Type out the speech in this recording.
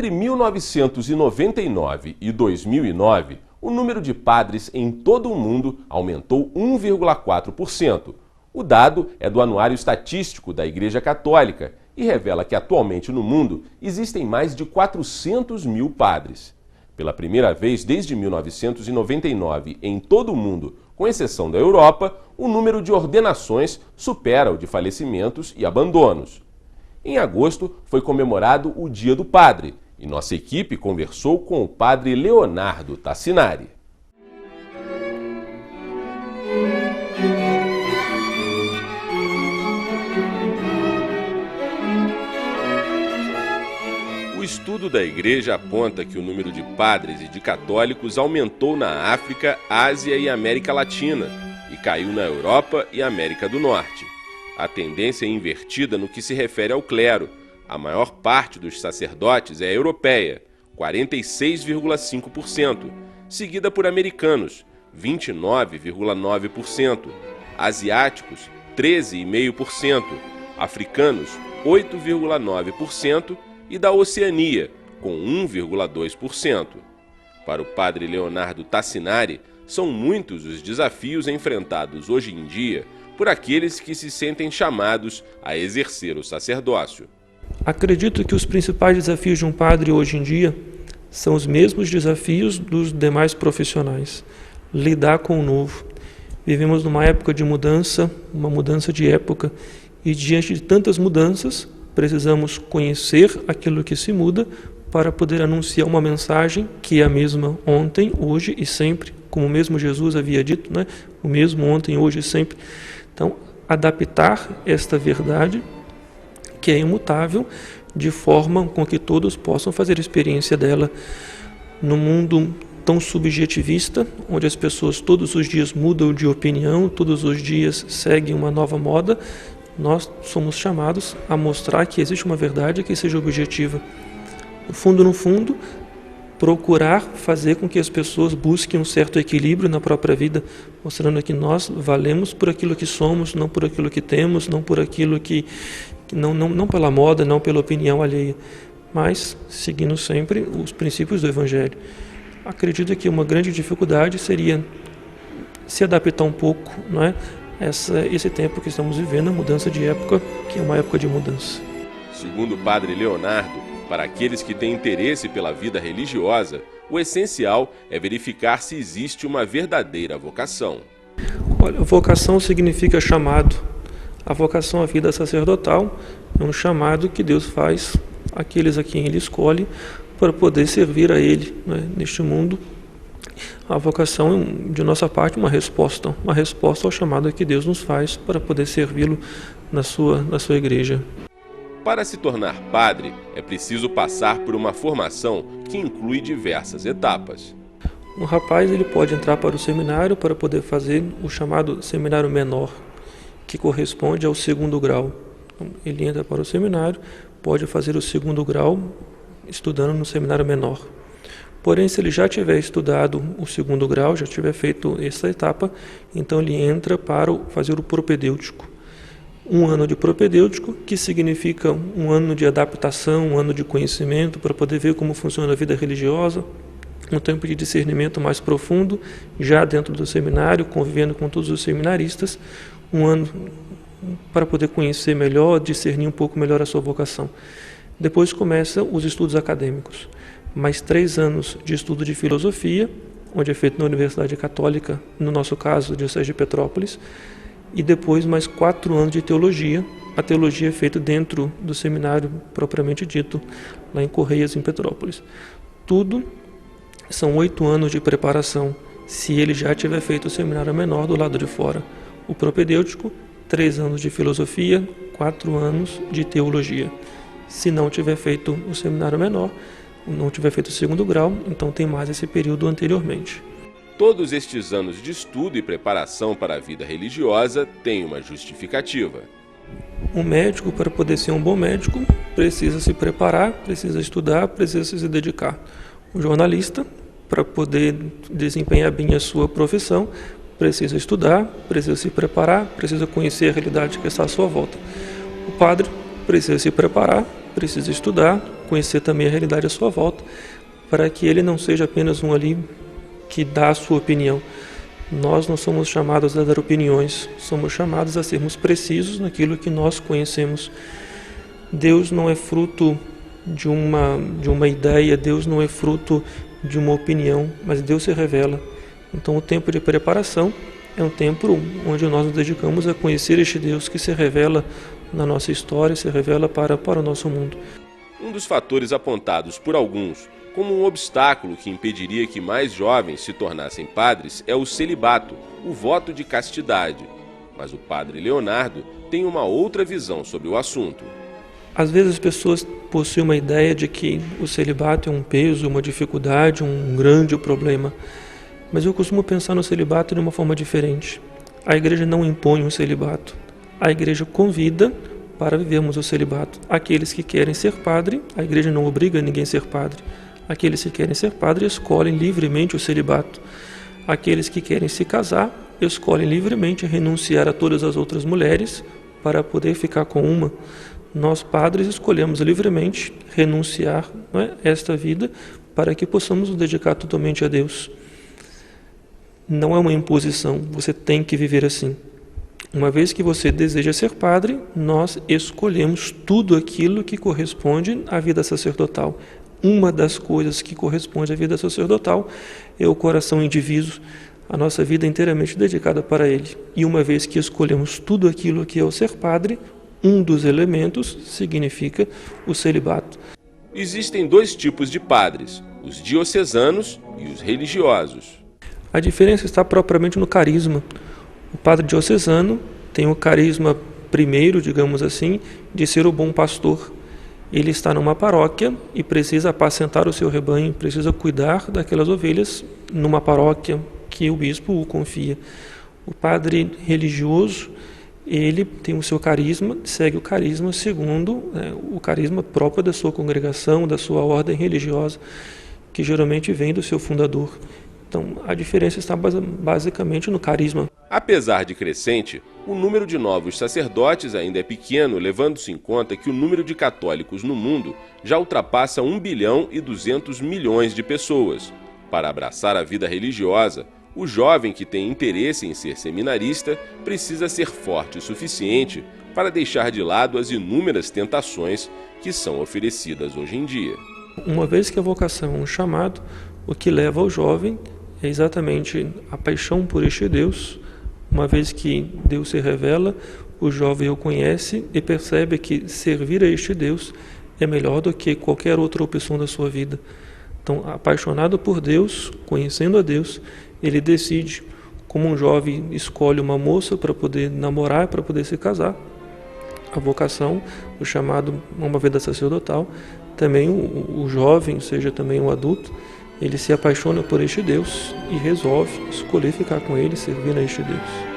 Entre 1999 e 2009, o número de padres em todo o mundo aumentou 1,4%. O dado é do Anuário Estatístico da Igreja Católica e revela que atualmente no mundo existem mais de 400 mil padres. Pela primeira vez desde 1999 em todo o mundo, com exceção da Europa, o número de ordenações supera o de falecimentos e abandonos. Em agosto foi comemorado o Dia do Padre e nossa equipe conversou com o padre Leonardo Tassinari. O estudo da Igreja aponta que o número de padres e de católicos aumentou na África, Ásia e América Latina e caiu na Europa e América do Norte. A tendência é invertida no que se refere ao clero. A maior parte dos sacerdotes é europeia, 46,5%, seguida por americanos, 29,9%, asiáticos, 13,5%, africanos, 8,9% e da Oceania, com 1,2%. Para o padre Leonardo Tassinari, são muitos os desafios enfrentados hoje em dia por aqueles que se sentem chamados a exercer o sacerdócio. Acredito que os principais desafios de um padre hoje em dia são os mesmos desafios dos demais profissionais. Lidar com o novo. Vivemos numa época de mudança, uma mudança de época, e diante de tantas mudanças, precisamos conhecer aquilo que se muda para poder anunciar uma mensagem que é a mesma ontem, hoje e sempre, como mesmo Jesus havia dito, né? O mesmo ontem, hoje e sempre. Então, adaptar esta verdade, que é imutável, de forma com que todos possam fazer experiência dela no mundo tão subjetivista, onde as pessoas todos os dias mudam de opinião, todos os dias seguem uma nova moda. Nós somos chamados a mostrar que existe uma verdade que seja objetiva. No fundo, procurar fazer com que as pessoas busquem um certo equilíbrio na própria vida, mostrando que nós valemos por aquilo que somos, não por aquilo que temos, não por aquilo que não pela moda, não pela opinião alheia, mas seguindo sempre os princípios do Evangelho. Acredito que uma grande dificuldade seria se adaptar um pouco, não é? Esse tempo que estamos vivendo, a mudança de época, que é uma época de mudança. Segundo o padre Leonardo, para aqueles que têm interesse pela vida religiosa, o essencial é verificar se existe uma verdadeira vocação. Olha, vocação significa chamado. A vocação à vida sacerdotal é um chamado que Deus faz àqueles a quem Ele escolhe para poder servir a Ele, né, neste mundo. A vocação é, de nossa parte, uma resposta ao chamado que Deus nos faz para poder servi-lo na sua igreja. Para se tornar padre, é preciso passar por uma formação que inclui diversas etapas. Um rapaz ele pode entrar para o seminário para poder fazer o chamado seminário menor, que corresponde ao segundo grau. Então, ele entra para o seminário, pode fazer o segundo grau estudando no seminário menor. Porém, se ele já tiver estudado o segundo grau, já tiver feito essa etapa, então ele entra para fazer o propedêutico. Um ano de propedêutico, que significa um ano de adaptação, um ano de conhecimento, para poder ver como funciona a vida religiosa, um tempo de discernimento mais profundo, já dentro do seminário, convivendo com todos os seminaristas, um ano para poder conhecer melhor, discernir um pouco melhor a sua vocação. Depois começam os estudos acadêmicos. Mais 3 anos de estudo de filosofia, onde é feito na Universidade Católica, no nosso caso, Diocese de Petrópolis, e depois mais 4 anos de teologia. A teologia é feita dentro do seminário propriamente dito, lá em Correias, em Petrópolis. Tudo são 8 anos de preparação, se ele já tiver feito o seminário menor do lado de fora. O propedêutico, 3 anos de filosofia, 4 anos de teologia. Se não tiver feito o seminário menor, não tiver feito o segundo grau, então tem mais esse período anteriormente. Todos estes anos de estudo e preparação para a vida religiosa têm uma justificativa. Um médico, para poder ser um bom médico, precisa se preparar, precisa estudar, precisa se dedicar. Um jornalista, para poder desempenhar bem a sua profissão, precisa estudar, precisa se preparar, precisa conhecer a realidade que está à sua volta. O padre precisa se preparar, precisa estudar, conhecer também a realidade à sua volta, para que ele não seja apenas um ali que dá a sua opinião. Nós não somos chamados a dar opiniões, somos chamados a sermos precisos naquilo que nós conhecemos. Deus não é fruto de uma ideia, Deus não é fruto de uma opinião, mas Deus se revela. Então o tempo de preparação é um tempo onde nós nos dedicamos a conhecer este Deus que se revela na nossa história, se revela para o nosso mundo. Um dos fatores apontados por alguns como um obstáculo que impediria que mais jovens se tornassem padres é o celibato, o voto de castidade. Mas o padre Leonardo tem uma outra visão sobre o assunto. Às vezes as pessoas possuem uma ideia de que o celibato é um peso, uma dificuldade, um grande problema. Mas eu costumo pensar no celibato de uma forma diferente. A igreja não impõe um celibato. A igreja convida para vivermos o celibato. Aqueles que querem ser padre, a igreja não obriga ninguém a ser padre. Aqueles que querem ser padre escolhem livremente o celibato. Aqueles que querem se casar escolhem livremente renunciar a todas as outras mulheres para poder ficar com uma. Nós, padres, escolhemos livremente renunciar, esta vida para que possamos nos dedicar totalmente a Deus. Não é uma imposição, você tem que viver assim. Uma vez que você deseja ser padre, nós escolhemos tudo aquilo que corresponde à vida sacerdotal. Uma das coisas que corresponde à vida sacerdotal é o coração indiviso, a nossa vida inteiramente dedicada para Ele. E uma vez que escolhemos tudo aquilo que é o ser padre, um dos elementos significa o celibato. Existem dois tipos de padres, os diocesanos e os religiosos. A diferença está propriamente no carisma. O padre diocesano tem o carisma primeiro, digamos assim, de ser o bom pastor. Ele está numa paróquia e precisa apacentar o seu rebanho, precisa cuidar daquelas ovelhas numa paróquia que o bispo o confia. O padre religioso, ele tem o seu carisma, segue o carisma segundo o carisma próprio da sua congregação, da sua ordem religiosa, que geralmente vem do seu fundador. Então, a diferença está basicamente no carisma. Apesar de crescente, o número de novos sacerdotes ainda é pequeno, levando-se em conta que o número de católicos no mundo já ultrapassa 1 bilhão e 200 milhões de pessoas. Para abraçar a vida religiosa, o jovem que tem interesse em ser seminarista precisa ser forte o suficiente para deixar de lado as inúmeras tentações que são oferecidas hoje em dia. Uma vez que a vocação é um chamado, o que leva ao jovem é exatamente a paixão por este Deus. Uma vez que Deus se revela, o jovem o conhece e percebe que servir a este Deus é melhor do que qualquer outra opção da sua vida. Então, apaixonado por Deus, conhecendo a Deus, ele decide, como um jovem escolhe uma moça para poder namorar, para poder se casar. A vocação, o chamado a uma vida sacerdotal, também o jovem, seja também o adulto, ele se apaixona por este Deus e resolve escolher ficar com ele, servir a este Deus.